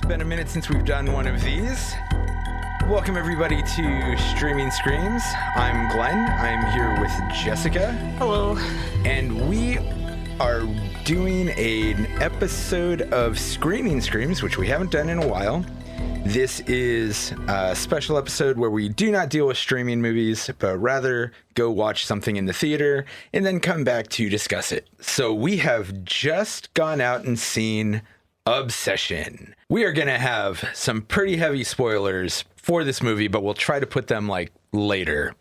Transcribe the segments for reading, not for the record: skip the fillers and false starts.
been a minute since we've done one of these. Welcome everybody to Streaming Screams. I'm Glenn. I'm here with Jessica. Hello. And we are doing an episode of Screaming Screams, which we haven't done in a while. This is a special episode where we do not deal with streaming movies, but rather go watch something in the theater and then come back to discuss it. So we have just gone out and seen Obsession. We are going to have some pretty heavy spoilers for this movie, but we'll try to put them like later.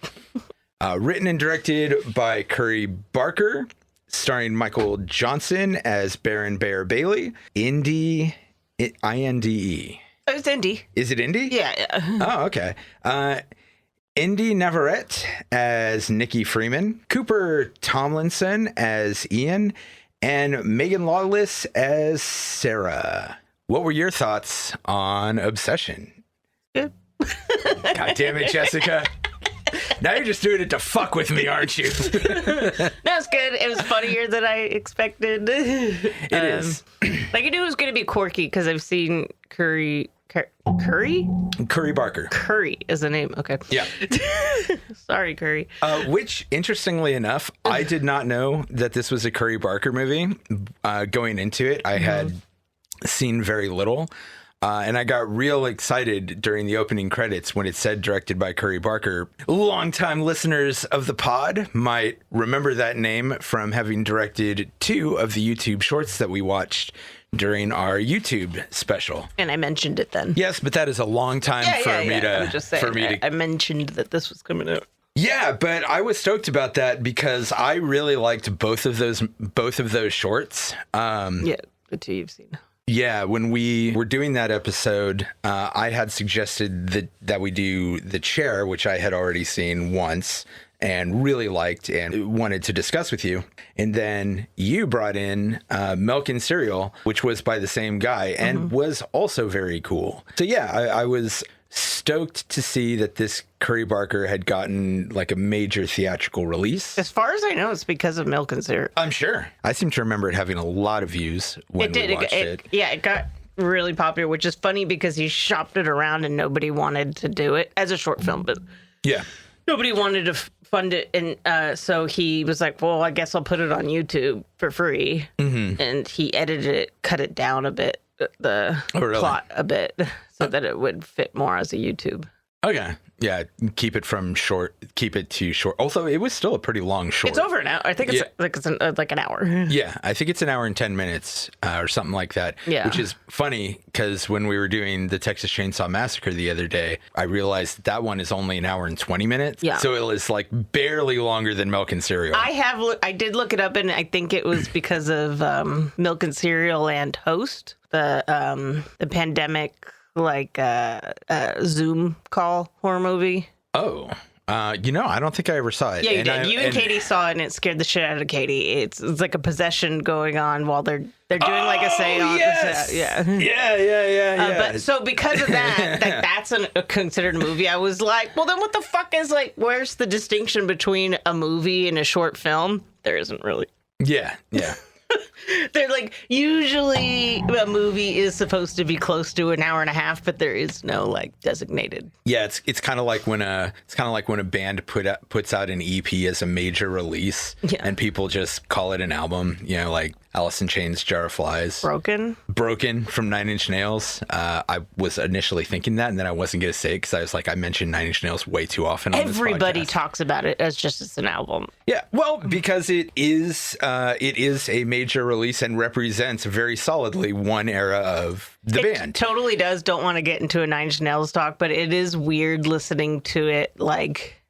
Written and directed by Curry Barker, starring Michael Johnson as Baron Bear Bailey. Inde. It's Indy. Is it Indy? Yeah. Oh, okay. Indy Navarrete as Nikki Freeman. Cooper Tomlinson as Ian. And Megan Lawless as Sarah. What were your thoughts on Obsession? Good. God damn it, Jessica. Now you're just doing it to fuck with me, aren't you? That was good. It was funnier than I expected. It is. Like, I knew it was going to be quirky because I've seen Curry Barker. Curry is the name. Okay. Yeah. Sorry, Curry. Which, interestingly enough, I did not know that this was a Curry Barker movie. Going into it, I had seen very little. And I got real excited during the opening credits when it said directed by Curry Barker. Longtime listeners of the pod might remember that name from having directed 2 of the YouTube shorts that we watched during our YouTube special. And I mentioned it then. Yes, but that is a long time for me to... I mentioned that this was coming out. Yeah, but I was stoked about that because I really liked both of those shorts. Yeah, the 2 you've seen. Yeah, when we were doing that episode, I had suggested that we do The Chair, which I had already seen once and really liked and wanted to discuss with you. And then you brought in Milk and Cereal, which was by the same guy and was also very cool. So yeah, I was stoked to see that this Curry Barker had gotten like a major theatrical release. As far as I know, it's because of Milk and Cereal. I'm sure. I seem to remember it having a lot of views when we watched it. Yeah, it got really popular, which is funny because he shopped it around and nobody wanted to do it as a short film, but yeah, nobody wanted to fund it. And so he was like, well, I guess I'll put it on YouTube for free. And he edited it, cut it down a bit, the plot a bit, so that it would fit more as a YouTube. Okay. Yeah, keep it to short. Also, it was still a pretty long short. It's over an hour. I think it's like an hour. Yeah, I think it's an hour and 10 minutes or something like that. Yeah. Which is funny because when we were doing the Texas Chainsaw Massacre the other day, I realized that one is only an hour and 20 minutes. Yeah. So it was like barely longer than Milk and Cereal. I did look it up, and I think it was because of Milk and Cereal and Host, the pandemic Zoom call horror movie. Oh, I don't think I ever saw it. Yeah, you did. You and Katie saw it, and it scared the shit out of Katie. It's like a possession going on while they're doing like a seance. Yes. Yeah. But so because of that, that's considered a movie. I was like, well, then what the fuck is where's the distinction between a movie and a short film? There isn't really. Yeah. They're like, usually a movie is supposed to be close to an hour and a half, but there is no designated. Yeah, it's kind of like when a band puts out an EP as a major release, and people just call it an album. Like Alice in Chains' Jar of Flies. Broken from Nine Inch Nails. I was initially thinking that, and then I wasn't going to say it because I was like, I mentioned Nine Inch Nails way too often on this podcast. Everybody talks about it as just as an album. Yeah, well, because it is a major release and represents very solidly one era of the band. It totally does. Don't want to get into a Nine Inch Nails talk, but it is weird listening to it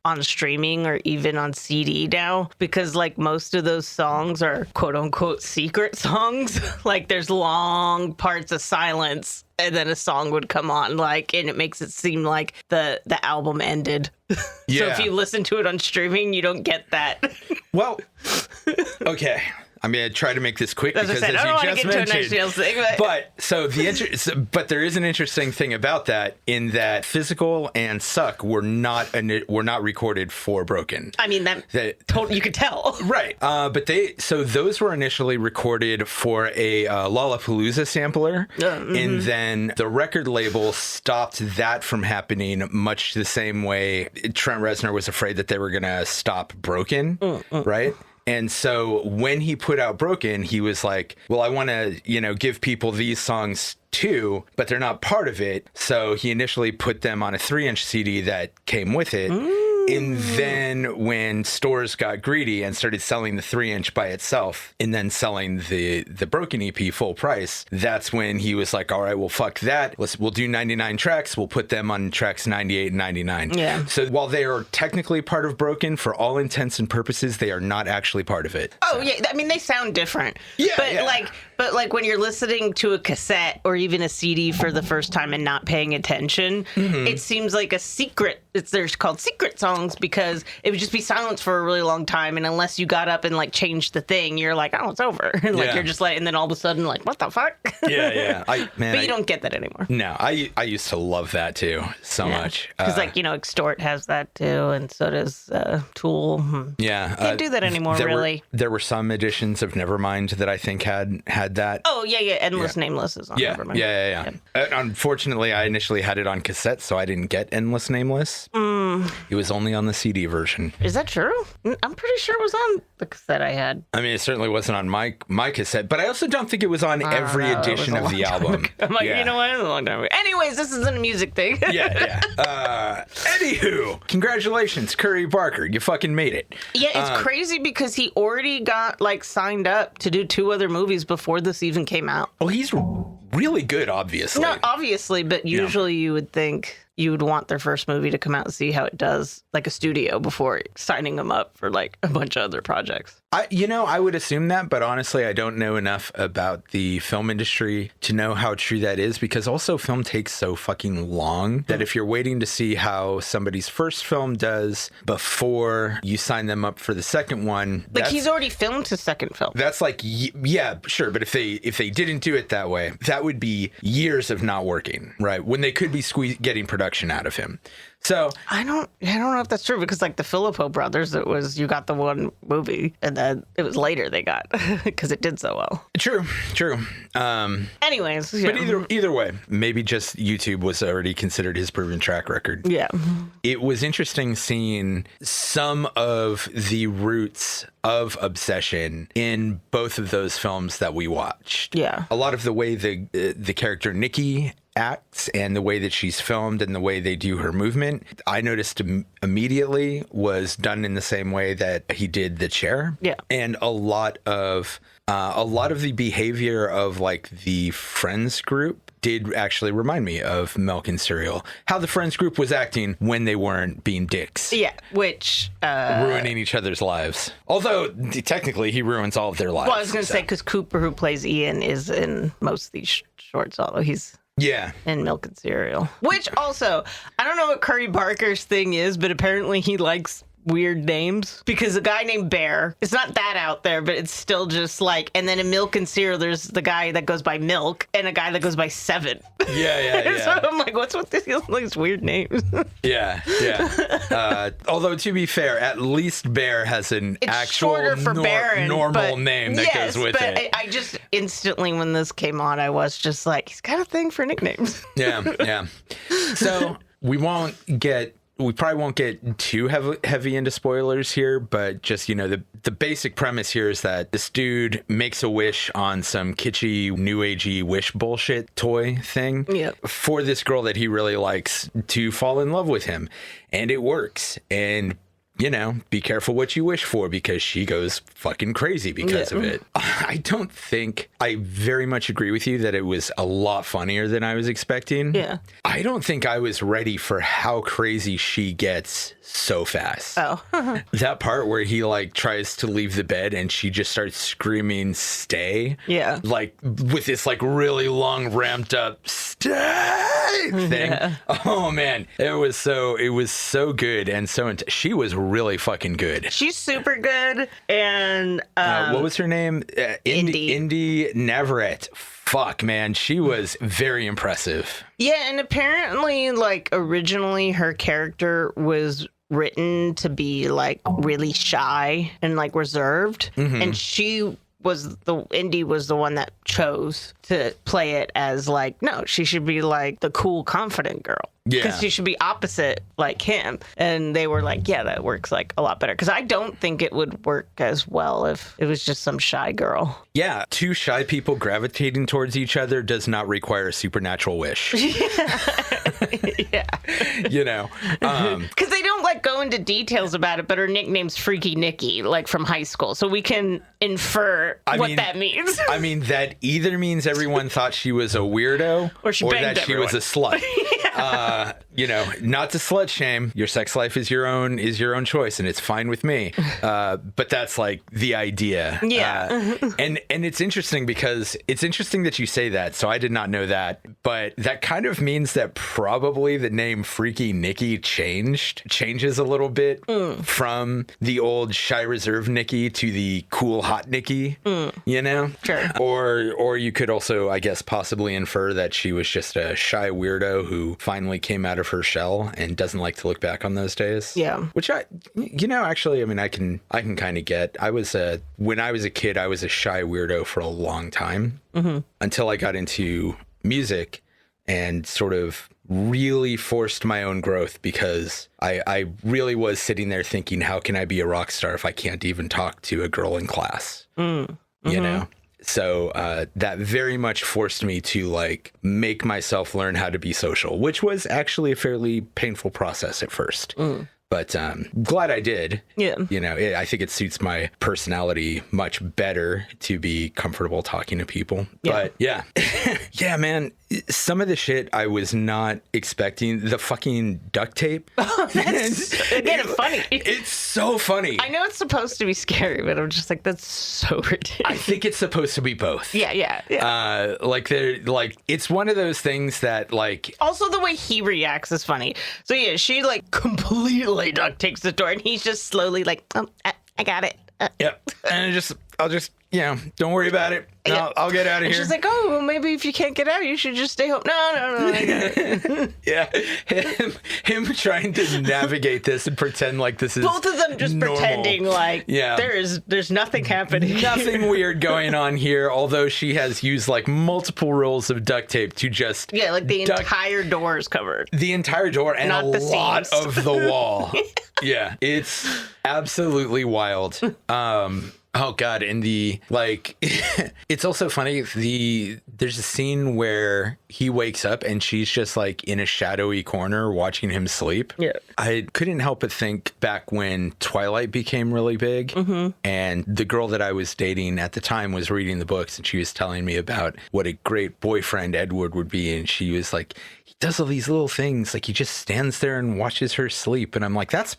on streaming or even on CD now, because most of those songs are quote unquote secret songs. There's long parts of silence and then a song would come on and it makes it seem like the album ended. Yeah. So if you listen to it on streaming, you don't get that. Well, okay. I mean, I try to make this quick As I because said, as I don't you want to just get into a mentioned. Nine Nails thing, But there is an interesting thing about that in that Physical and Suck were not recorded for Broken. I mean, you could tell. Right. But those were initially recorded for a Lollapalooza sampler. And then the record label stopped that from happening much the same way Trent Reznor was afraid that they were going to stop Broken. Right. And so when he put out Broken, he was like, well, I want to, give people these songs too, but they're not part of it. So he initially put them on a 3-inch CD that came with it. And then when stores got greedy and started selling the 3-inch by itself and then selling the Broken EP full price, that's when he was like, all right, well, fuck that. We'll do 99 tracks. We'll put them on tracks 98 and 99. Yeah. So while they are technically part of Broken, for all intents and purposes, they are not actually part of it. Oh, yeah. I mean, they sound different. Yeah. But when you're listening to a cassette or even a CD for the first time and not paying attention, it seems like a secret. They're called secret songs because it would just be silence for a really long time. And unless you got up and like changed the thing, you're like, oh, it's over. And you're just like, and then all of a sudden, like, what the fuck? Yeah. But you don't get that anymore. No, I used to love that too so much. Because Extort has that too. And so does Tool. Yeah. Can't do that anymore, really. There were some editions of Nevermind that I think had that. Oh, yeah. Endless Nameless is on Nevermind. Yeah. Unfortunately, I initially had it on cassette, so I didn't get Endless Nameless. It was only on the CD version. Is that true? I'm pretty sure it was on the cassette I had. I mean, it certainly wasn't on my cassette, but I also don't think it was on every edition of the album. I'm like, you know what? It was a long time ago. Anyways, this isn't a music thing. Yeah. Anywho, congratulations, Curry Barker. You fucking made it. Yeah, it's crazy because he already got signed up to do 2 other movies before this even came out. Oh, he's really good, obviously. No, obviously, but usually you would think you would want their first movie to come out and see how it does, like a studio, before signing them up for a bunch of other projects. I would assume that, but honestly, I don't know enough about the film industry to know how true that is, because also film takes so fucking long that if you're waiting to see how somebody's first film does before you sign them up for the second one, he's already filmed his second film. That's yeah, sure, but if they didn't do it that way, that would be years of not working, right? When they could be getting production out of him. So I don't know if that's true, because the Filippo brothers, you got the one movie and then it was later they got because it did so well. True. Anyways, but either way, maybe just YouTube was already considered his proven track record. Yeah. It was interesting seeing some of the roots of Obsession in both of those films that we watched. Yeah. A lot of the way the character Nikki acts and the way that she's filmed and the way they do her movement, I noticed immediately was done in the same way that he did The Chair. Yeah. And a lot of the behavior of the Friends group did actually remind me of Milk and Cereal. How the Friends group was acting when they weren't being dicks. Yeah, which ruining each other's lives. Although technically he ruins all of their lives. Well, I was going to say, because Cooper, who plays Ian, is in most of these shorts, although he's in Milk and Cereal. Which also, I don't know what Curry Barker's thing is, but apparently he likes weird names, because a guy named Bear, it's not that out there, but it's still just and then in Milk and Cereal, there's the guy that goes by Milk and a guy that goes by Seven. Yeah. So I'm like, what's with these weird names? Yeah. Although, to be fair, at least Bear has an actual normal name that goes with it. I just instantly, when this came on, I was just like, he's got a thing for nicknames. Yeah. So we probably won't get too heavy into spoilers here, but just, the basic premise here is that this dude makes a wish on some kitschy, new agey wish bullshit toy thing for this girl that he really likes to fall in love with him. And it works. And be careful what you wish for, because she goes fucking crazy because of it. I don't think, I very much agree with you that it was a lot funnier than I was expecting. Yeah. I don't think I was ready for how crazy she gets so fast. Oh. That part where he tries to leave the bed and she just starts screaming, "Stay." Yeah. With this really long ramped up thing. Yeah. Oh man, it was so good and she was really fucking good. She's super good. And what was her name? Indy Navarrete. Fuck, man, she was very impressive. Yeah, and apparently, like, originally her character was written to be, like, really shy and, like, reserved. Mm-hmm. And Indy was the one that chose to play it as, like, no, she should be, like, the cool, confident girl. Yeah. Because she should be opposite, like him. And they were like, yeah, that works, like, a lot better. Because I don't think it would work as well if it was just some shy girl. Yeah, two shy people gravitating towards each other does not require a supernatural wish. Yeah. You know? Because they don't, like, go into details about it, but her nickname's Freaky Nikki, like, from high school. So we can infer what that means. I mean, that either means everyone thought she was a weirdo or that she was a slut. You know, not to slut shame. Your sex life is your own choice, and it's fine with me. But that's like the idea. Yeah. And it's interesting because it's interesting that you say that. So I did not know that, but that kind of means that probably the name Freaky Nikki changes a little bit from the old shy reserve Nikki to the cool hot Nikki. You know, sure. Or you could also, I guess, possibly infer that she was just a shy weirdo who finally came out of her shell and doesn't like to look back on those days. Yeah. Which actually, I mean, I can kind of get. When I was a kid, I was a shy weirdo for a long time until I got into music and sort of really forced my own growth because I really was sitting there thinking, how can I be a rock star if I can't even talk to a girl in class? You know? So that very much forced me to like make myself learn how to be social, which was actually a fairly painful process at first. But glad I did. Yeah. You know, I think it suits my personality much better to be comfortable talking to people. Yeah. But yeah. Yeah, man. Some of the shit I was not expecting. The fucking duct tape. Oh, that's again funny. It's so funny. I know it's supposed to be scary, but I'm just like, that's so ridiculous. I think it's supposed to be both. Yeah. It's one of those things that like. Also, the way he reacts is funny. So yeah, she like completely duct tapes the door, and he's just slowly like, I got it. Yep. And I'll just, don't worry about it. No, I'll get out of here. She's like, oh, well, maybe if you can't get out, you should just stay home. No, I got it. Yeah. Him trying to navigate this and pretend like this is both of them just normal. Pretending like there's nothing happening. Nothing weird going on here, although she has used like multiple rolls of duct tape to just like the entire door is covered. The entire door and not a lot seams. of the wall. Yeah. It's absolutely wild. Oh God, and it's also funny. There's a scene where he wakes up and she's just like in a shadowy corner watching him sleep. Yeah, I couldn't help but think back when Twilight became really big, and the girl that I was dating at the time was reading the books, and she was telling me about what a great boyfriend Edward would be, and she was like, he does all these little things, like he just stands there and watches her sleep, and I'm like, that's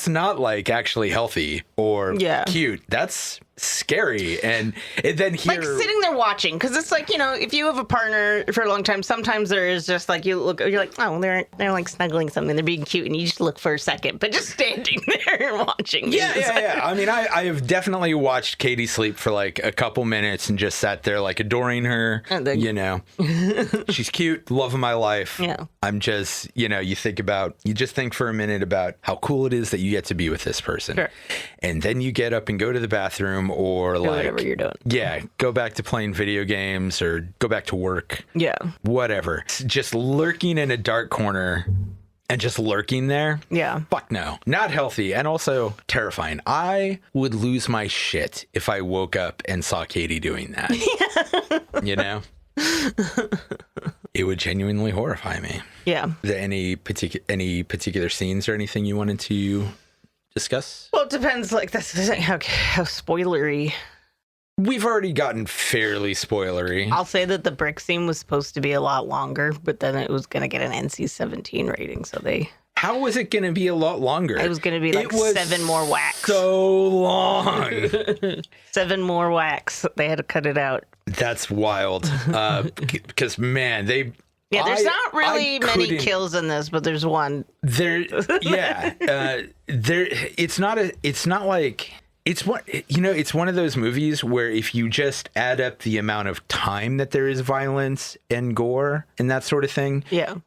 not like actually healthy or cute. That's scary. And then here, like sitting there watching, because it's like, if you have a partner for a long time, sometimes there is just like you're like, oh, they're like snuggling something, they're being cute, and you just look for a second, but just standing there and watching. Yeah. I mean, I have definitely watched Katie sleep for like a couple minutes and just sat there like adoring her. She's cute, love of my life. Yeah. I'm just, you just think for a minute about how cool it is that you get to be with this person. Sure. And then you get up and go to the bathroom or like whatever you're doing. Yeah, go back to playing video games or go back to work. Yeah. Whatever. Just lurking in a dark corner and just lurking there. Yeah. Fuck no. Not healthy and also terrifying. I would lose my shit if I woke up and saw Katie doing that. It would genuinely horrify me. Yeah. Are there any particular scenes or anything you wanted to discuss? Well, it depends. Like, that's how spoilery. We've already gotten fairly spoilery. I'll say that the brick scene was supposed to be a lot longer, but then it was going to get an NC-17 rating, so they... How was it going to be a lot longer? It was going to be like 7 more whacks. So long. 7 more whacks. They had to cut it out. That's wild. Because, man, Yeah, there's not really many kills in this, but there's one. It's one of those movies where if you just add up the amount of time that there is violence and gore and that sort of thing,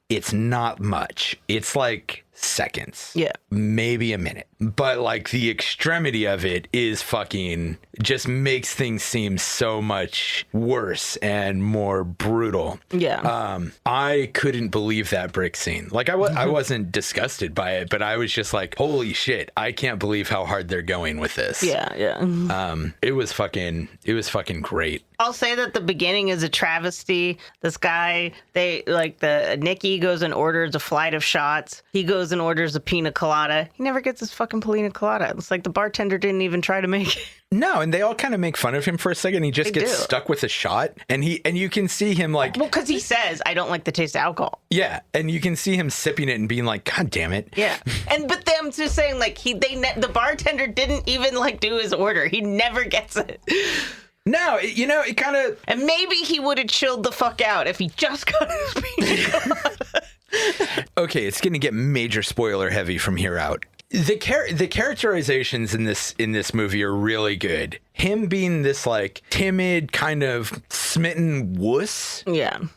it's not much. It's like seconds. Yeah. Maybe a minute. But like the extremity of it is fucking just makes things seem so much worse and more brutal. Yeah. I couldn't believe that brick scene. Like I wasn't disgusted by it, but I was just like, holy shit, I can't believe how hard they're going with this. Yeah, yeah. It was fucking great. I'll say that the beginning is a travesty. This guy, Nikki goes and orders a flight of shots. He goes and orders a pina colada. He never gets his fucking pina colada. It's like the bartender didn't even try to make it. No, and they all kind of make fun of him for a second. He just gets stuck with a shot, and you can see him like, well, because he says, "I don't like the taste of alcohol." Yeah, and you can see him sipping it and being like, "God damn it!" Yeah, but them just saying like the bartender didn't even like do his order. He never gets it. No, it kind of... And maybe he would have chilled the fuck out if he just got his pina colada. Okay, it's going to get major spoiler heavy from here out. The characterizations in this movie are really good. Him being this like timid kind of smitten wuss,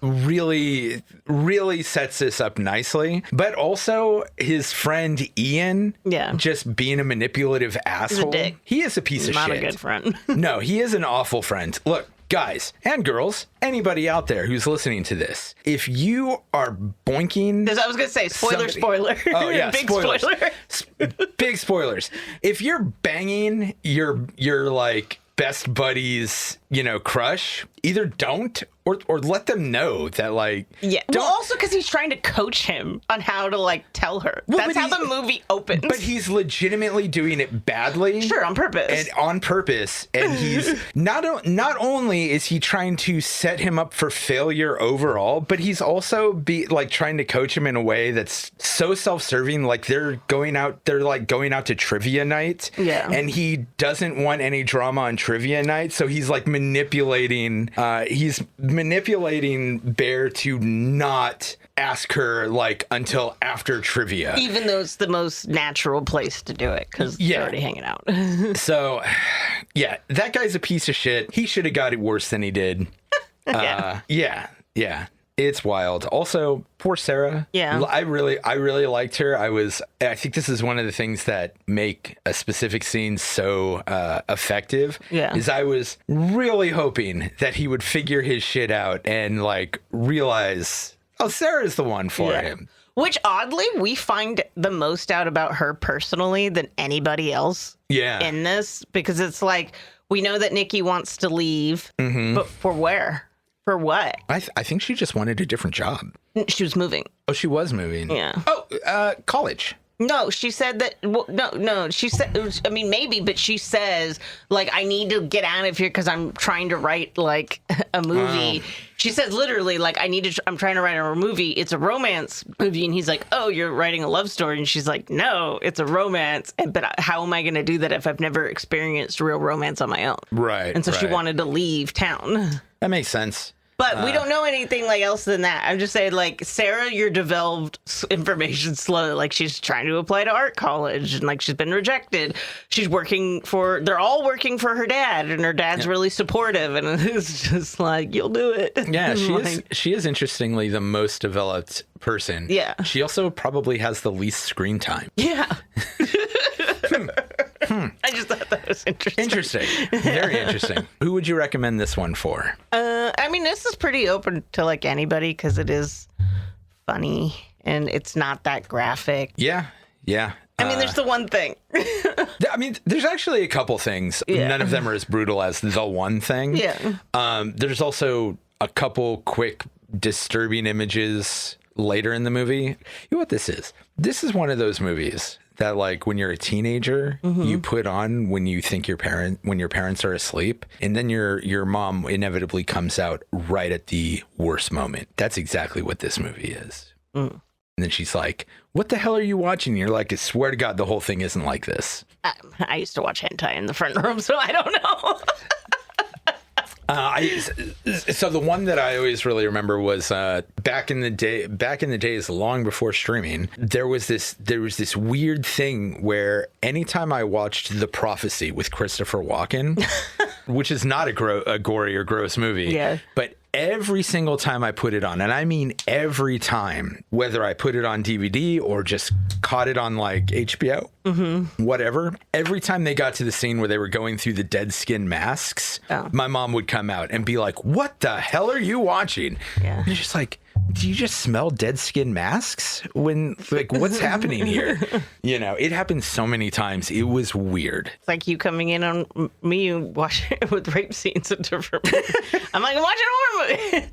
really, really sets this up nicely. But also his friend Ian, just being a manipulative asshole. He's a dick. He is a piece of shit. Not a good friend. No, he is an awful friend. Look. Guys and girls, anybody out there who's listening to this, if you are boinking... I was going to say, spoiler. Oh, yeah, Big spoilers. spoiler. Big spoilers. If you're banging your like best buddy's, crush, either don't or let them know that like... Yeah. Well, also because he's trying to coach him on how to like tell her. Well, that's how the movie opens. But he's legitimately doing it badly. Sure, on purpose. And he's not only is he trying to set him up for failure overall, but he's also trying to coach him in a way that's so self-serving. Like they're going out to trivia night. Yeah. And he doesn't want any drama on trivia night, so he's like manipulating Bear to not ask her like until after trivia, even though it's the most natural place to do it because they're already hanging out. So that guy's a piece of shit. He should have got it worse than he did. Yeah, it's wild. Also, poor Sarah. Yeah, I really liked her. I think this is one of the things that make a specific scene so effective. Yeah, is I was really hoping that he would figure his shit out and like realize, oh, Sarah's the one for him. Which oddly, we find the most out about her personally than anybody else. In this, because it's like we know that Nikki wants to leave, but for where? For what? I think she just wanted a different job. She was moving. Oh, she was moving. Yeah. Oh, college. No, she said that. Well, no. She said. I mean, maybe, but she says like, I need to get out of here because I'm trying to write like a movie. She says literally like, I'm trying to write a movie. It's a romance movie, and he's like, oh, you're writing a love story, and she's like, no, it's a romance. But how am I going to do that if I've never experienced real romance on my own? Right. And so she wanted to leave town. That makes sense. But we don't know anything like else than that. I'm just saying, like, Sarah, you're developed information slowly. Like, she's trying to apply to art college, and like she's been rejected. They're all working for her dad, and her dad's really supportive, and it's just like, you'll do it. Yeah, she is interestingly the most developed person. Yeah. She also probably has the least screen time. Yeah. I just thought that was interesting. Very interesting. Who would you recommend this one for? I mean, this is pretty open to like anybody because it is funny and it's not that graphic. Yeah. I mean, there's the one thing. I mean, there's actually a couple things. Yeah. None of them are as brutal as the one thing. Yeah. There's also a couple quick disturbing images later in the movie. You know what this is? This is one of those movies that like when you're a teenager, you put on when you think when your parents are asleep, and then your mom inevitably comes out right at the worst moment. That's exactly what this movie is. And then she's like, what the hell are you watching? And you're like, I swear to God, the whole thing isn't like this. I used to watch hentai in the front room, so I don't know. So the one that I always really remember was back in the days, long before streaming. There was this weird thing where anytime I watched The Prophecy with Christopher Walken, which is not a gory or gross movie, but every single time I put it on, and I mean every time, whether I put it on DVD or just caught it on like HBO, whatever, every time they got to the scene where they were going through the dead skin masks, my mom would come out and be like, "What the hell are you watching?" Yeah. You're just like, do you just smell dead skin masks? When, like, what's happening here? You know, it happened so many times. It was weird. It's like you coming in on me watching it with rape scenes in different movies. I'm like, I'm watching a horror movie.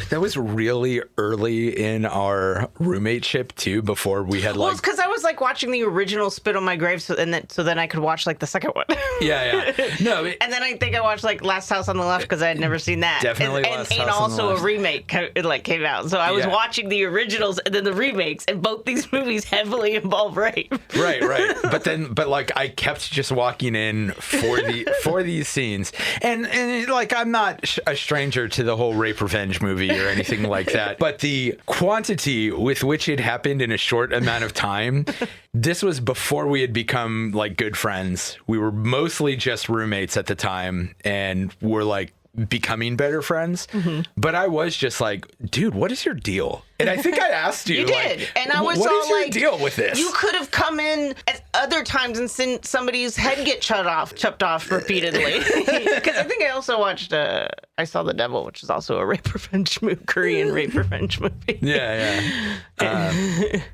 that was really early in our roommate-ship too, before we had Well, it's because I was like watching the original Spit on My Grave, so then I could watch like the second one. Yeah. No, and then I think I watched like Last House on the Left because I had never seen that. Definitely Last House on the Left. And also a remake came out. So I was watching the originals and then the remakes, and both these movies heavily involve rape. Right. But like I kept just walking in for these scenes, and like I'm not a stranger to the whole rape revenge movie or anything like that. But the quantity with which it happened in a short amount of time. This was before we had become like good friends. We were mostly just roommates at the time, and we're like becoming better friends. But I was just like, dude, what is your deal? And I think I asked you, you did. like, and I was what all is your like, deal with this? You could have come in at other times and seen somebody's head get chopped off repeatedly. Because I think I also watched I Saw the Devil, which is also a rape revenge movie, Korean rape revenge movie. Yeah.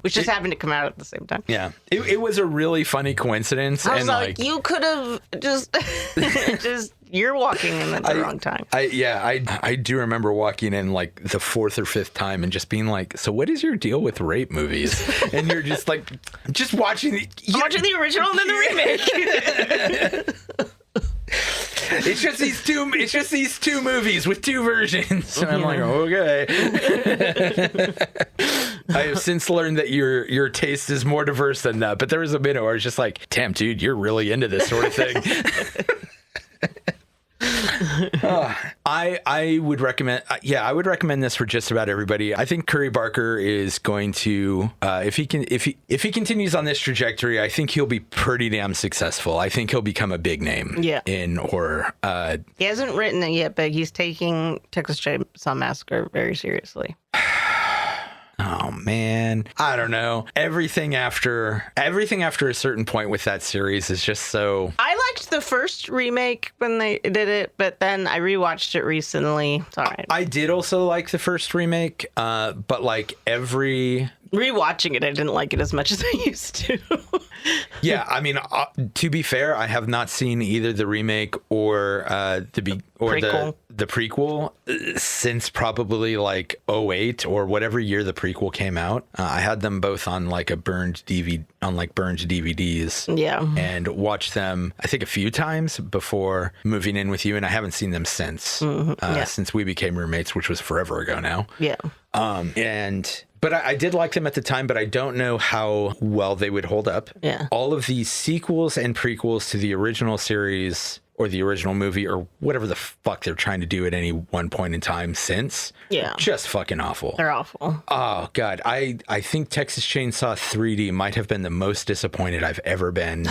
Which just happened to come out at the same time. Yeah. It was a really funny coincidence. I was like, you could have just you're walking in at the wrong time. I do remember walking in like the fourth or fifth time and just being like, so what is your deal with rape movies? And you're just like, just watching the original and then the remake. It's just these two movies with two versions. And I'm like, okay. I have since learned that your taste is more diverse than that. But there was a minute where I was just like, damn, dude, you're really into this sort of thing. I would recommend I would recommend this for just about everybody. I think Curry Barker is going to if he continues on this trajectory, I think he'll be pretty damn successful. I think he'll become a big name in horror. He hasn't written it yet, but he's taking Texas Chainsaw Massacre very seriously. Oh man, I don't know. Everything after a certain point with that series is just so. I liked the first remake when they did it, but then I rewatched it recently. It's all right. I did also like the first remake, but like rewatching it, I didn't like it as much as I used to. Yeah, I mean, to be fair, I have not seen either the remake or the prequel since probably like 2008 or whatever year the prequel came out. I had them both on like burned DVDs. Yeah, and watched them I think a few times before moving in with you, and I haven't seen them since since we became roommates, which was forever ago now. Yeah. But I did like them at the time, but I don't know how well they would hold up. Yeah. All of these sequels and prequels to the original series or the original movie or whatever the fuck they're trying to do at any one point in time since. Yeah. Just fucking awful. They're awful. Oh, God. I think Texas Chainsaw 3D might have been the most disappointed I've ever been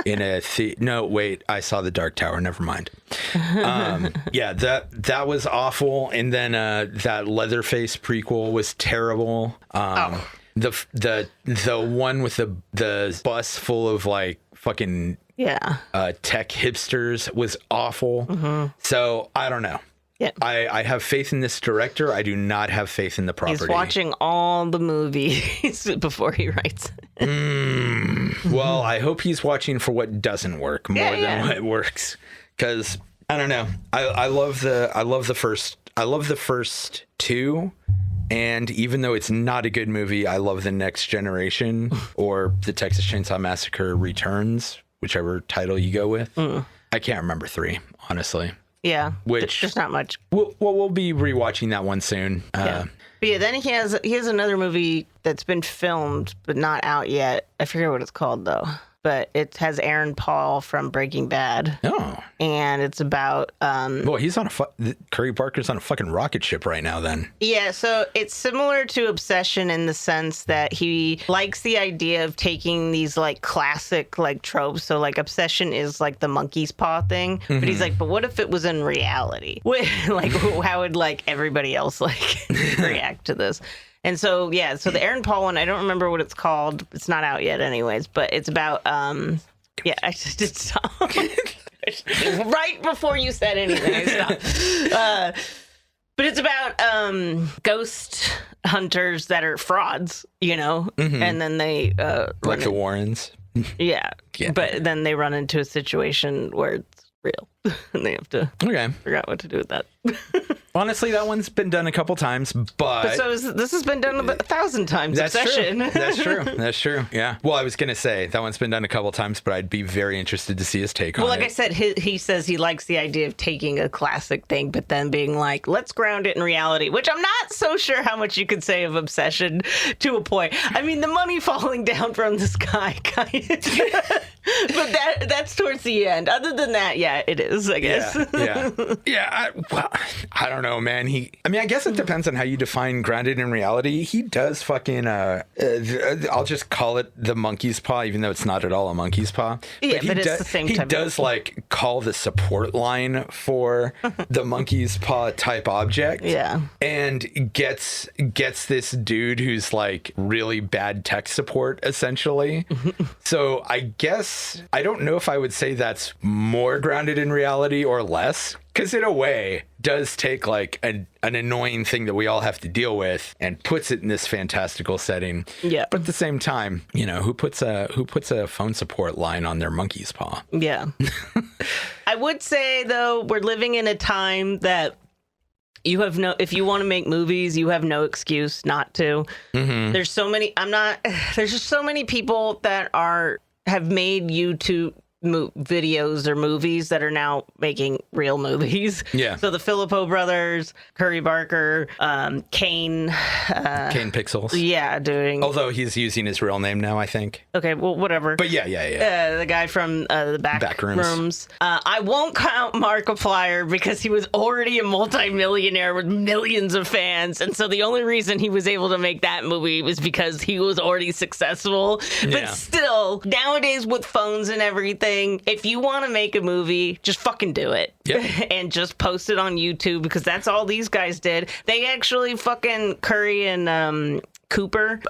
in a No, wait. I saw The Dark Tower. Never mind. Yeah, that was awful. And then that Leatherface prequel was terrible. The one with the bus full of like fucking tech hipsters was awful. So I don't know. Yeah. I have faith in this director. I do not have faith in the property. He's watching all the movies before he writes. Well, I hope he's watching for what doesn't work more than what works. Because I don't know. I love the first two. And even though it's not a good movie, I love The Next Generation or The Texas Chainsaw Massacre Returns, whichever title you go with. I can't remember 3, honestly. Yeah, which there's not much. We'll be rewatching that one soon. But yeah, then he has another movie that's been filmed but not out yet. I forget what it's called though. but it has Aaron Paul from Breaking Bad. Oh. And it's about... well, he's on Curry Barker's on a fucking rocket ship right now then. Yeah, so it's similar to Obsession in the sense that he likes the idea of taking these like classic like tropes. So like Obsession is like the monkey's paw thing, but he's like, but what if it was in reality? Like how would like everybody else like react to this? And so yeah, so the Aaron Paul one, I don't remember what it's called. It's not out yet anyways, but it's about yeah, I just did stop. Right before you said anything, I stopped. But it's about ghost hunters that are frauds, you know, and then they like the Warrens. Yeah, but then they run into a situation where it's real, and they have to figure out what to do with that. Honestly, that one's been done a couple times, but this has been done about 1,000 times. That's Obsession. true. That's true. That's true. Yeah. Well, I was gonna say that one's been done a couple times, but I'd be very interested to see his take on it. Well, like I said, he says he likes the idea of taking a classic thing, but then being like, let's ground it in reality, which I'm not so sure how much you could say of Obsession to a point. I mean, the money falling down from the sky, kind of, but that's towards the end. Other than that, yeah, it is, I guess. Yeah. I don't know, man. I guess it depends on how you define grounded in reality. He does fucking, I'll just call it the monkey's paw, even though it's not at all a monkey's paw. Yeah, but it's the same type. He does like call the support line for the monkey's paw type object. Yeah. And gets this dude who's like really bad tech support, essentially. So I guess, I don't know if I would say that's more grounded in reality or less. Because in a way, does take like an annoying thing that we all have to deal with and puts it in this fantastical setting. Yeah. But at the same time, you know, who puts a phone support line on their monkey's paw? Yeah. I would say though, we're living in a time that you have if you want to make movies, you have no excuse not to. There's so many. There's just so many people that have made YouTube videos or movies that are now making real movies. Yeah. So the Filippo brothers, Curry Barker, Kane Pixels. Yeah, Although he's using his real name now, I think. Okay, well, whatever. But yeah. The guy from the back rooms. I won't count Markiplier because he was already a multimillionaire with millions of fans, and so the only reason he was able to make that movie was because he was already successful. But still, nowadays with phones and everything, if you want to make a movie, just fucking do it. Yep. And just post it on YouTube, because that's all these guys did. They actually fucking Curry and Cooper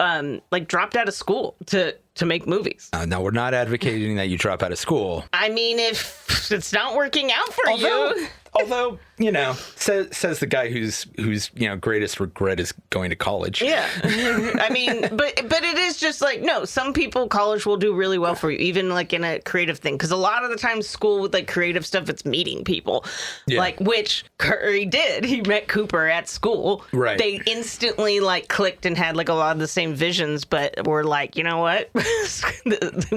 like dropped out of school to make movies. Now, we're not advocating that you drop out of school. I mean, if it's not working out for you. Although, you know, says the guy whose you know greatest regret is going to college. Yeah, I mean, but it is just like, no, some people, college will do really well for you, even like in a creative thing, because a lot of the time school with like creative stuff, it's meeting people, like, which Curry did. He met Cooper at school. Right. They instantly like clicked and had like a lot of the same visions, but were like, you know what,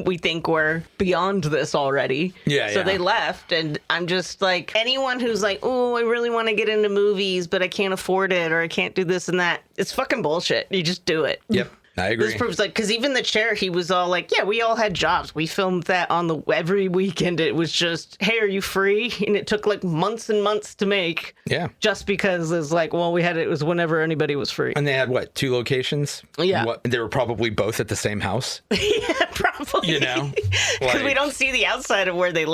we think we're beyond this already. So they left, and I'm just like, anyone who's like, oh, I really want to get into movies, but I can't afford it, or I can't do this and that. It's fucking bullshit. You just do it. Yep. I agree. This proves, like, because even The Chair, he was all like, yeah, we all had jobs. We filmed that on every weekend. It was just, hey, are you free? And it took like months and months to make. Yeah. Just because it's like, well, it was whenever anybody was free. And they had what, 2 locations? Yeah. They were probably both at the same house. Yeah, probably. You know, because we don't see the outside of where they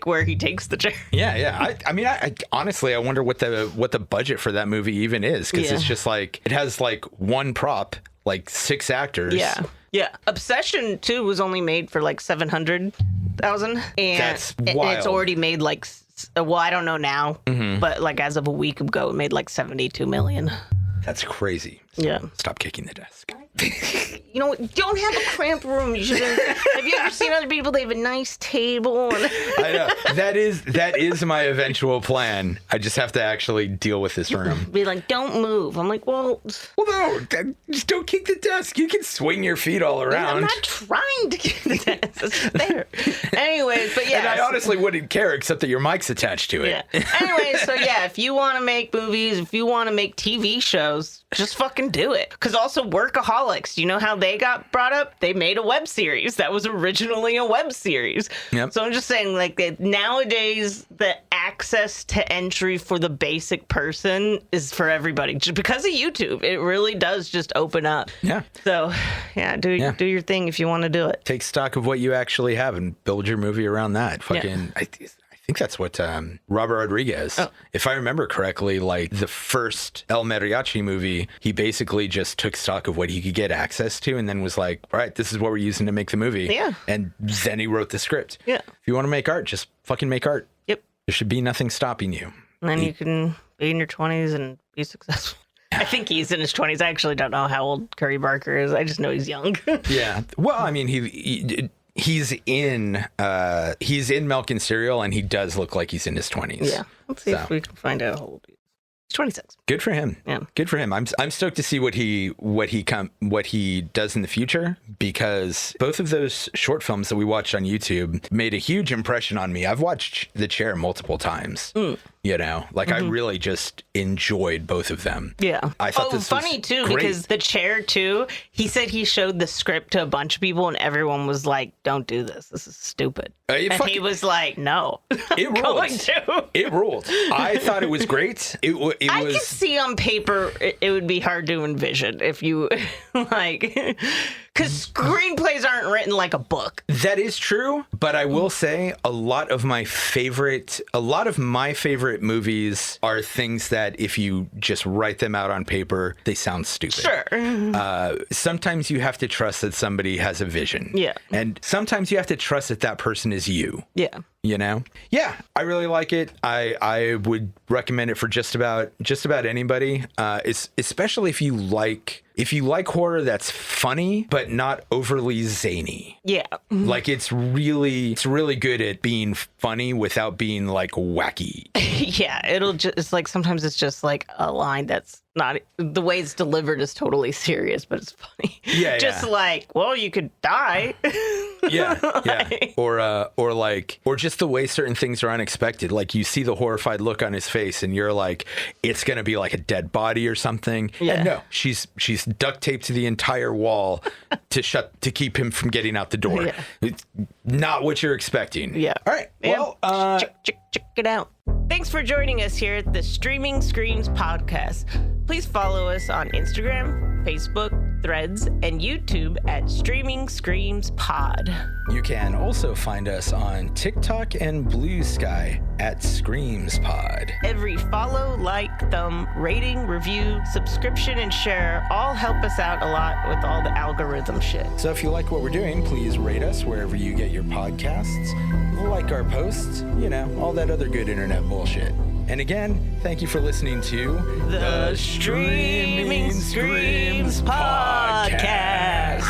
where he takes the chair. Yeah. I mean, I honestly, I wonder what the budget for that movie even is, because it's just like, it has like one prop, like 6 actors. Yeah. Obsession 2 was only made for like 700,000, and that's wild. It's already made like, well, I don't know now, but like as of a week ago, it made like 72 million. That's crazy. Yeah. Stop kicking the desk. You know, don't have a cramped room. You should have you ever seen other people? They have a nice table. I know. That is my eventual plan. I just have to actually deal with this room. Be like, don't move. I'm like, well, no, just don't kick the desk. You can swing your feet all around. I'm not trying to kick the desk. It's there. Anyways, but yeah. And I honestly wouldn't care, except that your mic's attached to it. Yeah. Anyways, so yeah, if you want to make movies, if you want to make TV shows, just fucking do it. Because also, Workaholics Workaholics. You know how they got brought up? They made a web series that was originally a web series. Yep. So I'm just saying, like, nowadays, the access to entry for the basic person is for everybody. Just because of YouTube, it really does just open up. Yeah. So, yeah, do your thing if you want to do it. Take stock of what you actually have and build your movie around that. Fucking, I think that's what Robert Rodriguez, if I remember correctly, like the first El Mariachi movie, he basically just took stock of what he could get access to and then was like, all right, this is what we're using to make the movie. Yeah. And then he wrote the script. Yeah. If you want to make art, just fucking make art. Yep. There should be nothing stopping you. And then you can be in your 20s and be successful. I think he's in his 20s. I actually don't know how old Curry Barker is. I just know he's young. Yeah. Well, I mean, he's in Milk and Cereal, and he does look like he's in his 20s. Yeah. Let's see if we can find out how old he is. He's 26. Good for him. Yeah. Good for him. I'm stoked to see what he does in the future, because both of those short films that we watched on YouTube made a huge impression on me. I've watched The Chair multiple times. You know, like I really just enjoyed both of them. Yeah. I thought this funny was too, great. because The Chair too, he said he showed the script to a bunch of people and everyone was like, don't do this. This is stupid. And he was like, no. It ruled. Going to. It ruled. I thought it was great. It was. I could see on paper it would be hard to envision if you like, because screenplays aren't written like a book. That is true, but I will say a lot of my favorite movies are things that if you just write them out on paper, they sound stupid. Sure. Sometimes you have to trust that somebody has a vision. Yeah. And sometimes you have to trust that that person is you. Yeah. You know? Yeah, I really like it. I would recommend it for just about anybody. Especially if you like horror that's funny but not overly zany. Yeah. Like it's really good at being funny without being like wacky. Yeah, it's like sometimes it's just like a line that's not, the way it's delivered is totally serious, but it's funny. Yeah. Just like, well, you could die. Yeah. Or just the way certain things are unexpected. Like you see the horrified look on his face and you're like, it's going to be like a dead body or something. Yeah. And no, she's duct taped to the entire wall to keep him from getting out the door. Yeah. It's not what you're expecting. Yeah. All right. Well, check it out. Thanks for joining us here at the Streaming Screams podcast. Please follow us on Instagram, Facebook, Threads, and YouTube at Streaming Screams Pod. you can also find us on TikTok and Blue Sky at Screams Pod. Every follow, like, thumb, rating, review, subscription, and share all help us out a lot with all the algorithm shit. So if you like what we're doing, please rate us wherever you get your podcasts, like our posts, all that other good internet bullshit. And again, thank you for listening to The Streaming Screams Podcast.